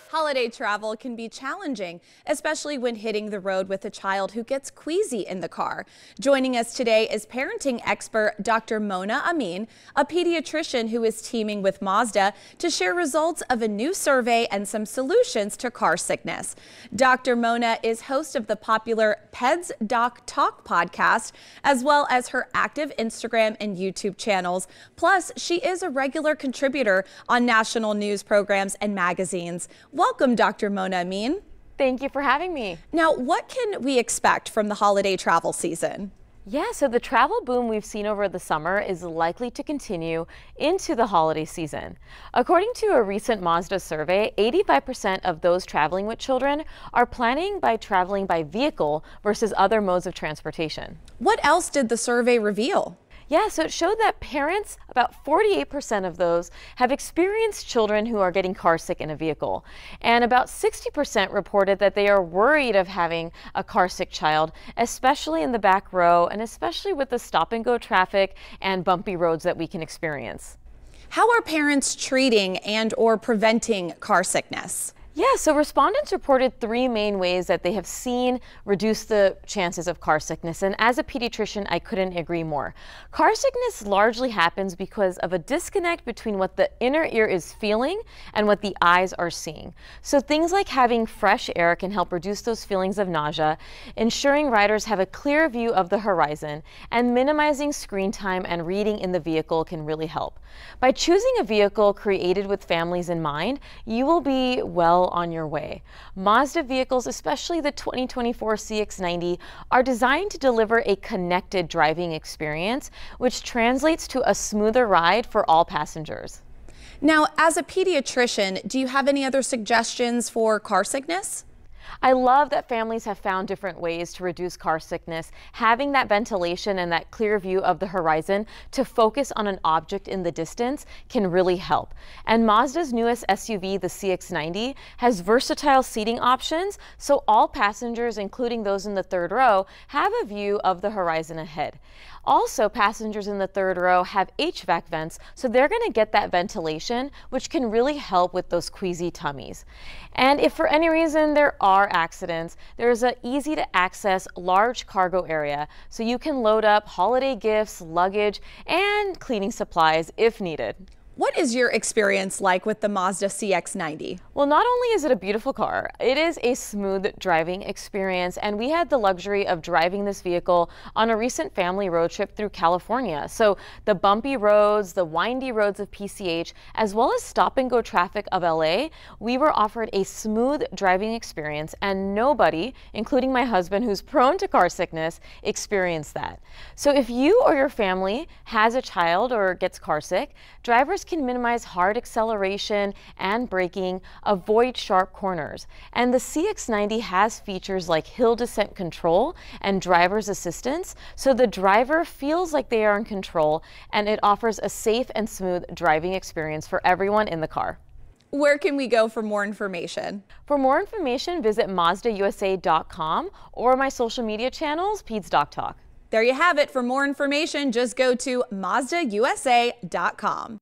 Holiday travel can be challenging, especially when hitting the road with a child who gets queasy in the car. Joining us today is parenting expert Dr. Mona Amin, a pediatrician who is teaming with Mazda to share results of a new survey and some solutions to car sickness. Dr. Mona is host of the popular Peds Doc Talk podcast, as well as her active Instagram and YouTube channels. Plus, she is a regular contributor on national news programs and magazines. Welcome, Dr. Mona Amin. Thank you for having me. Now, what can we expect from the holiday travel season? Yeah, so the travel boom we've seen over the summer is likely to continue into the holiday season. According to a recent Mazda survey, 85% of those traveling with children are planning by traveling by vehicle versus other modes of transportation. What else did the survey reveal? Yeah, so it showed that parents, about 48% of those, have experienced children who are getting car sick in a vehicle. And about 60% reported that they are worried of having a car sick child, especially in the back row and especially with the stop and go traffic and bumpy roads that we can experience. How are parents treating and/or preventing car sickness? Yeah, so respondents reported three main ways that they have seen reduce the chances of car sickness. And as a pediatrician, I couldn't agree more. Car sickness largely happens because of a disconnect between what the inner ear is feeling and what the eyes are seeing. So things like having fresh air can help reduce those feelings of nausea, ensuring riders have a clear view of the horizon, and minimizing screen time and reading in the vehicle can really help. By choosing a vehicle created with families in mind, you will be well on your way. Mazda vehicles, especially the 2024 CX90, are designed to deliver a connected driving experience, which translates to a smoother ride for all passengers. Now, as a pediatrician, do you have any other suggestions for car sickness? I love that families have found different ways to reduce car sickness. Having that ventilation and that clear view of the horizon to focus on an object in the distance can really help. And Mazda's newest SUV, the CX90, has versatile seating options, so all passengers, including those in the third row, have a view of the horizon ahead. Also, passengers in the third row have HVAC vents, so they're going to get that ventilation, which can really help with those queasy tummies. And if for any reason there are accidents, there's an easy to access large cargo area, so you can load up holiday gifts, luggage, and cleaning supplies if needed. What is your experience like with the Mazda CX90? Well, not only is it a beautiful car, it is a smooth driving experience, and we had the luxury of driving this vehicle on a recent family road trip through California. So the bumpy roads, the windy roads of PCH, as well as stop and go traffic of LA, we were offered a smooth driving experience, and nobody, including my husband who's prone to car sickness, experienced that. So if you or your family has a child or gets car sick, drivers can minimize hard acceleration and braking, avoid sharp corners. And the CX90 has features like hill descent control and driver's assistance, so the driver feels like they are in control, and it offers a safe and smooth driving experience for everyone in the car. Where can we go for more information? For more information, visit MazdaUSA.com or my social media channels, Peds Doc Talk. There you have it. For more information, just go to MazdaUSA.com.